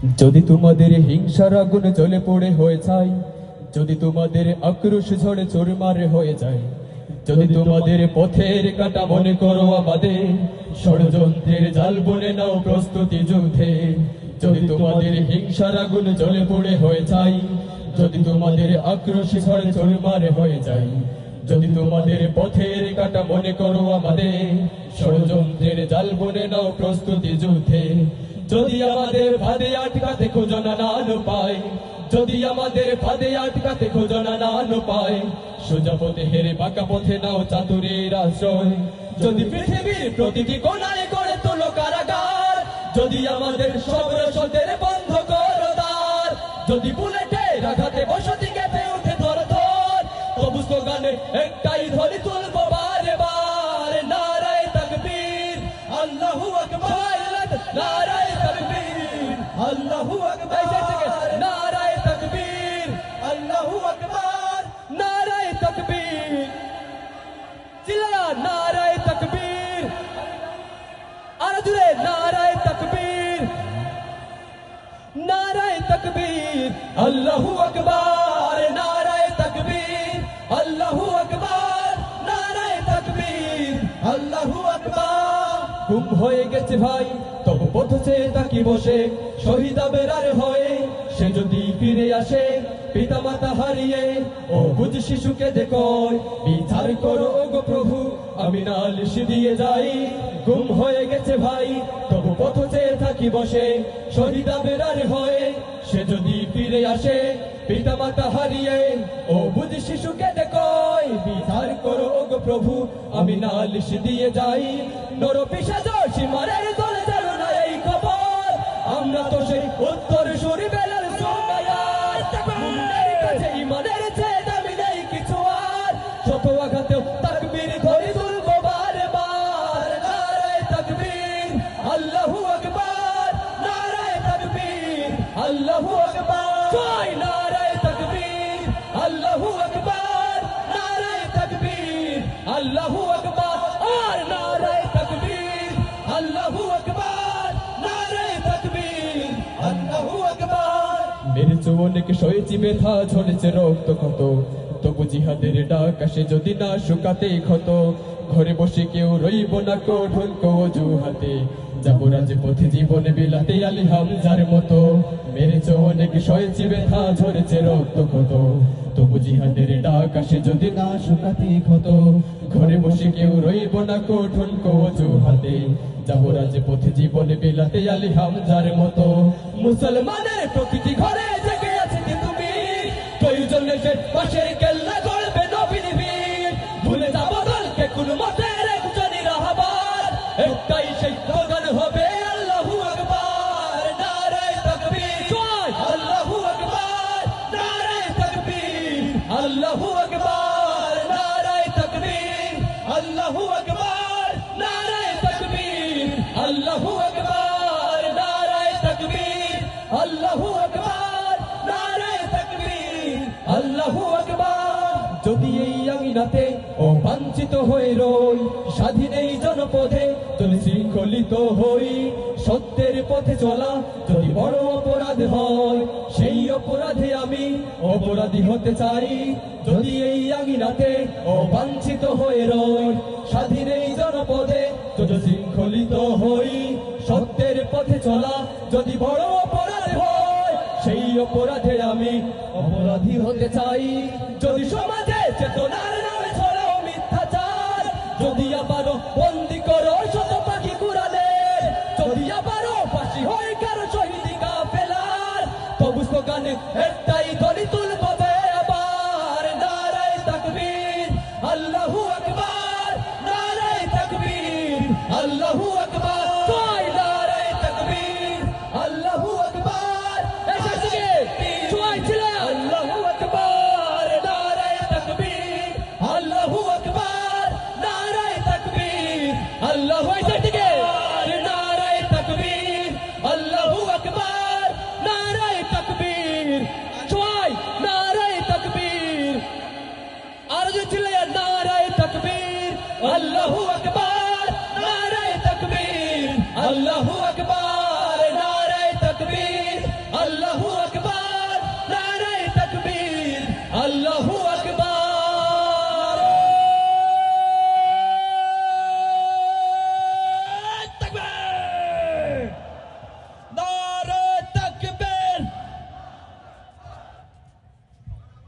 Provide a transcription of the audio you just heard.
যদি তোমাদের হিংসার আগুন জ্বলে পড়ে হয়ে যায়, যদি তোমাদের আক্রোশ ঝড়ে চুরমারে হয়ে যায়, যদি তোমাদের পথের কাটা মনে করো আমাদের, ষড়যন্ত্রের জাল বুনে নাও প্রস্তুতি যুদ্ধে। যদি তোমাদের হিংসার আগুন জ্বলে পড়ে হয়ে যায়, যদি তোমাদের আক্রোশ ঝড়ে চুরমারে হয়ে যায়, যদি তোমাদের পথের কাটা মনে করো আমাদের, ষড়যন্ত্রের জাল বুনে নাও প্রস্তুতি যুদ্ধে। যদি আমাদের ফাঁদে আটকাতে খোঁজো না পায়, যদি আমাদের ফাঁদে আটকাতে খোঁজো না পায়, সোজা পথে হেরে বাঁকা পথে নাও চাতুরীর আশ্রয়। যদি পৃথিবীর প্রতিটি কোণায় করে তোলো কারাগার, যদি আমাদের সব রসদের বন্ধ করো দ্বার, যদি বুলেটের আঘাতে বসতি কেঁপে ওঠে ধর ধর, তবু স্লোগানে একটাই ধ্বনি তুলবো বারে বার, নারায়ে তাকবীর আল্লাহু আকবার, নারায়ে তাকবীর আল্লাহু আকবার, নারায়ে তাকবীর আল্লাহু আকবার, নারায়ে তাকবীর, চিল্লা নারায়ে তাকবীর, আর জোরে নারায়ে তাকবীর, নারায়ে তাকবীর আল্লাহু আকবার, নারায়ে তাকবীর আল্লাহু আকবার, নারায়ে তাকবীর আল্লাহু আকবার। ঘুম হয়ে গেছে ভাই তবু পথ চেয়ে তাকি বসে, শহীদ আবেরার হয়ে সে যদি ফিরে আসে, পিতা মাতা হারিয়ে ও বুঝ শিশুকে দেখয়, বিচার করো গো প্রভু আমি নালিশ দিয়ে যাই। ঘুম হয়ে গেছে ভাই তবু পথ চেয়ে থাকি বসে, শহীদ আবেরার হয়ে সে যদি ফিরে আসে, পিতা মাতা হারিয়ে ও বুঝ শিশুকে দেখয়, বিচার করো গো প্রভু আমি নালিশ দিয়ে যাই। নর পিশাচ সীমারের দলে জানো না এই খবর, আমরা তো সেই উত্তর সুরি বেলার সুমায়ার, মুন্ডের কাছে ইমানের চেয়ে দামি নেই কিছু আর, শত আঘাতেও তাকবীর ধরে তুলবো বারে বার, নারায়ে তাকবীর আল্লাহু আকবার, নারায়ে তাকবীর আল্লাহু আকবার, জয় নারায়ে তাকবীর আল্লাহু আকবার, নারায়ে তাকবীর আল্লাহু আকবার, আর নারায়ে তাকবীর আল্লাহু আকবার, নারায়ে তাকবীর আল্লাহু আকবার। মেরেছে অনেক সয়েছি ব্যথা ঝরেছে রক্ত ক্ষত, তবু জিহাদের ডাক আসে যদি না শুকাতে ক্ষত, ঘরে বসে কেউ রইব না কঠোর অজুহাতে, যাবো রাজপথে জীবনে বিলাতে আলী হামজার মতো। মেরেছে অনেক সয়েছি ব্যথা ঝরেছে রক্ত ক্ষত, তবু জিহাদের ডাক আসে যদি না শুকাতে ক্ষত, ঘরে বসে কেউ রইব না কঠোর অজুহাতে, যাবো রাজপথে জীবনে বিলাতে আলী হামজার মতো। মুসলমানের প্রতিটি ঘরে জেগে আছে কি তুমি, প্রয়োজন এসে পাশের কেল্লা গড়বে নবীর বীর, ভুলে যাবো দলকে কোন মতের একজনই রাহবার, একটাই সেই স্লোগান হবে আল্লাহু আকবার, নারায়ে তাকবীর, জয় আল্লাহু আকবার, নারায়ে তাকবীর আল্লাহু আকবার, নারায়ে তাকবীর আল্লাহু আকবার, নারায়ে তাকবীর আল্লাহু আকবার, নারায়ে তাকবীর আল্লাহু আকবার, নারায়ে তাকবীর আল্লাহু আকবার। যদি এই আঙিনাতে ও বাঞ্ছিত হয়ে রই, স্বাধীন এই জনপদে চলে শৃঙ্খলিত হই, সত্যের পথে চলা যদি বড় অপরাধ হয়, সেই অপরাধে আমি অপরাধী হতে চাই। যদি এই আঙিনাতে ও বাঞ্ছিত হয়ে রই, স্বাধীন এই জনপদে চলে শৃঙ্খলিত হই, সত্যের পথে চলা যদি বড় অপরাধ হয়, সেই অপরাধে আমি অপরাধী হতে চাই। যদি সমাজে চেতনার নামে ছড়াও মিথ্যাচার, যদি আবারও বন্দি করো শত পাখি কুড়ালের, যদি আবারও ফাঁসি হয় কারো শহীদ কাফেলার, তবু স্লোগানে একটাই